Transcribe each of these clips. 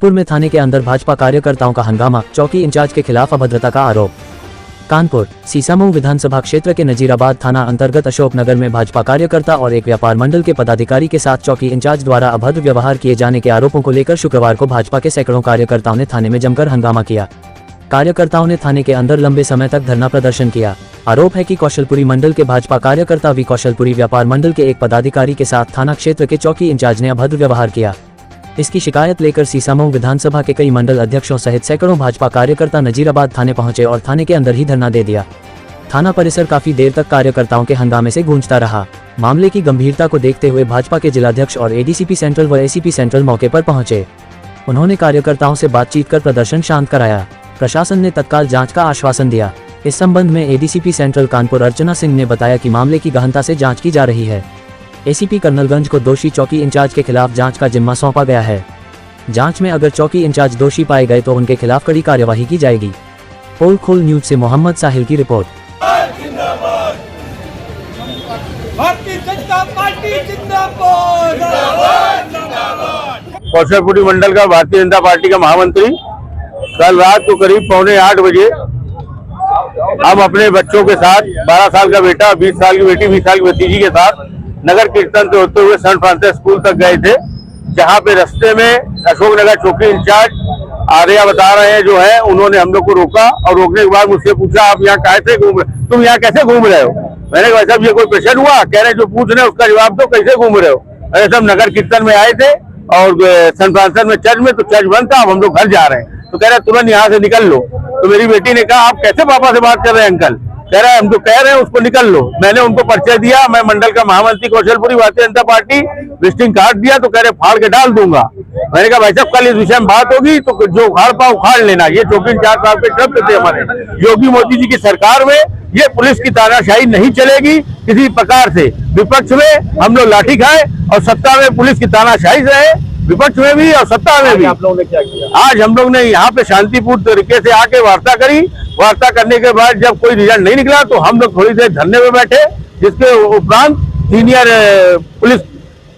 कानपुर में थाने के अंदर भाजपा कार्यकर्ताओं का हंगामा, चौकी इंचार्ज के खिलाफ अभद्रता का आरोप। कानपुर सीसामऊ विधानसभा क्षेत्र के नजीराबाद थाना अंतर्गत अशोकनगर में भाजपा कार्यकर्ता और एक व्यापार मंडल के पदाधिकारी के साथ चौकी इंचार्ज द्वारा अभद्र व्यवहार किए जाने के आरोपों को लेकर शुक्रवार को भाजपा के सैकड़ों कार्यकर्ताओं ने थाने में जमकर हंगामा किया। कार्यकर्ताओं ने थाने के अंदर लंबे समय तक धरना प्रदर्शन किया। आरोप है कि कौशलपुरी मंडल के भाजपा कार्यकर्ता वी कौशलपुरी व्यापार मंडल के एक पदाधिकारी के साथ थाना क्षेत्र के चौकी इंचार्ज ने अभद्र व्यवहार किया। इसकी शिकायत लेकर सीसामऊ विधानसभा के कई मंडल अध्यक्षों सहित सैकड़ों भाजपा कार्यकर्ता नजीराबाद थाने पहुंचे और थाने के अंदर ही धरना दे दिया। थाना परिसर काफी देर तक कार्यकर्ताओं के हंगामे से गूंजता रहा। मामले की गंभीरता को देखते हुए भाजपा के जिलाध्यक्ष और एडीसीपी सेंट्रल व एसीपी सेंट्रल मौके पर पहुंचे। उन्होंने कार्यकर्ताओं से बातचीत कर प्रदर्शन शांत कराया। प्रशासन ने तत्काल जांच का आश्वासन दिया। इस संबंध में एडीसीपी सेंट्रल कानपुर अर्चना सिंह ने बताया कि मामले की गहनता से जांच की जा रही है। एसीपी कर्नलगंज को दोषी चौकी इंचार्ज के खिलाफ जांच का जिम्मा सौंपा गया है। जांच में अगर चौकी इंचार्ज दोषी पाए गए तो उनके खिलाफ कड़ी कार्यवाही की जाएगी। पोल खोल न्यूज से मोहम्मद साहिल की रिपोर्ट। भारतीय जनता पार्टी जिंदाबाद। कौशलपुरी मंडल का भारतीय जनता पार्टी का महामंत्री कल रात को करीब 7:45 बजे हम अपने बच्चों के साथ 12 साल का बेटा, 20 साल की बेटी, 20 साल की भतीजी के साथ नगर कीर्तन से होते हुए सेंट फ्रांसिस स्कूल तक गए थे, जहां पे रास्ते में अशोकनगर चौकी इंचार्ज आर्या बता रहे हैं जो है, उन्होंने हम लोग को रोका और रोकने के बाद मुझसे पूछा, आप यहाँ कैसे घूम रहे, तुम यहाँ कैसे घूम रहे हो? मैंने कहा साहब ये कोई प्रेशर हुआ? कह रहे जो पूछ रहे हैं उसका जवाब दो, कैसे घूम रहे हो? अरे सब नगर कीर्तन में आए थे और सेंट फ्रांसिस में चर्च में, तो चर्च बंद था, अब हम लोग घर जा रहे हैं। तो कह रहे तुरंत यहाँ से निकल लो। तो मेरी बेटी ने कहा आप कैसे पापा से बात कर रहे हैं अंकल? कह रहा है हम तो कह रहे हैं उसको निकल लो। मैंने उनको परिचय दिया, मैं मंडल का महामंत्री Kaushalpuri Bharatiya Janata party, visiting card दिया, तो कह रहे फाड़ के डाल दूंगा। मैंने कहा भाई साहब कल इस विषय में बात होगी तो जो उखाड़ पाओ उखाड़ लेना। ये चौकी इंचार्ज साहब के शब्द थे हमारे। योगी मोदी जी की सरकार में ये पुलिस की तानाशाही नहीं चलेगी किसी प्रकार से। विपक्ष में हम लोग लाठी खाए और सत्ता में पुलिस की तानाशाही रहे, विपक्ष में भी और सत्ता में भी। आप लोगों ने क्या किया? आज हम लोग ने यहाँ पे शांतिपूर्ण तरीके से आके वार्ता करी। वार्ता करने के बाद जब कोई रिजल्ट नहीं निकला तो हम लोग थोड़ी देर धरने में बैठे, जिसके उपरांत सीनियर पुलिस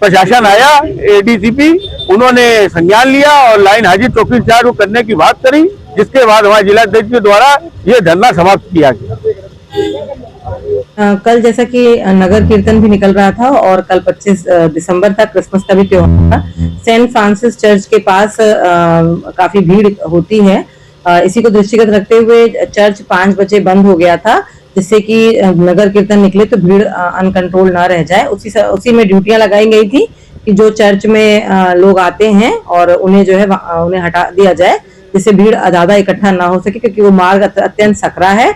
प्रशासन आया, एडीसीपी, उन्होंने संज्ञान लिया और लाइन हाजिर चौकी इंचार्ज को करने की बात करी, जिसके बाद हमारे जिलाध्यक्ष के द्वारा ये धरना समाप्त किया गया। कल जैसा कि नगर कीर्तन भी निकल रहा था और कल 25 दिसंबर था, क्रिसमस का भी त्योहार था। सेंट फ्रांसिस चर्च के पास काफी भीड़ होती है। इसी को दृष्टिगत रखते हुए चर्च 5 बजे बंद हो गया था, जिससे कि नगर कीर्तन निकले तो भीड़ अनकंट्रोल ना रह जाए। उसी में ड्यूटियां लगाई गई थी कि जो चर्च में लोग आते हैं और उन्हें जो है उन्हें हटा दिया जाए, जिससे भीड़ ज्यादा इकट्ठा ना हो सके, क्योंकि वो मार्ग अत्यंत सकरा है।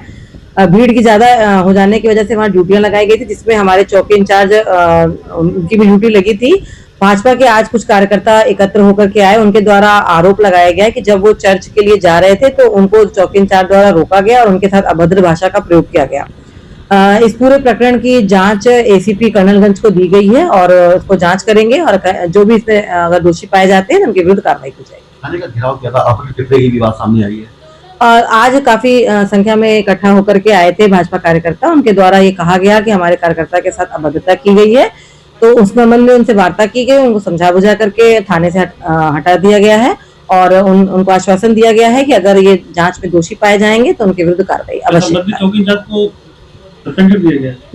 भीड़ की ज्यादा हो जाने की वजह से वहां ड्यूटियां लगाई गई थी, जिसमें हमारे चौकी इंचार्ज उनकी भी ड्यूटी लगी थी। भाजपा के आज कुछ कार्यकर्ता एकत्र होकर के आए, उनके द्वारा आरोप लगाया गया कि जब वो चर्च के लिए जा रहे थे तो उनको चौकी इंचार्ज द्वारा रोका गया और उनके साथ अभद्र भाषा का प्रयोग किया गया। इस पूरे प्रकरण की जांच एसीपी कर्नलगंज को दी गई है और उसको जांच करेंगे और जो भी इसमें अगर दोषी पाए जाते हैं उनके विरुद्ध कार्रवाई की जाएगी। थाने का घेराव किया था, अपने की भी बात सामने आई है। आज काफी संख्या में इकट्ठा होकर के आए थे भाजपा कार्यकर्ता। उनके द्वारा ये कहा गया कि हमारे कार्यकर्ता के साथ अभद्रता की गई है, तो उस संबंध में उनसे वार्ता की गई, उनको समझा बुझा करके थाने से हटा दिया गया है और उनको आश्वासन दिया गया है कि अगर ये जांच में दोषी पाए जाएंगे तो उनके विरुद्ध कार्रवाई अवश्य।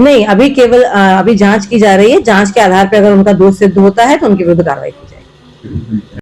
नहीं, अभी केवल अभी जांच की जा रही है। जांच के आधार पर अगर उनका दोष सिद्ध होता है तो उनके विरुद्ध कार्रवाई की जाएगी।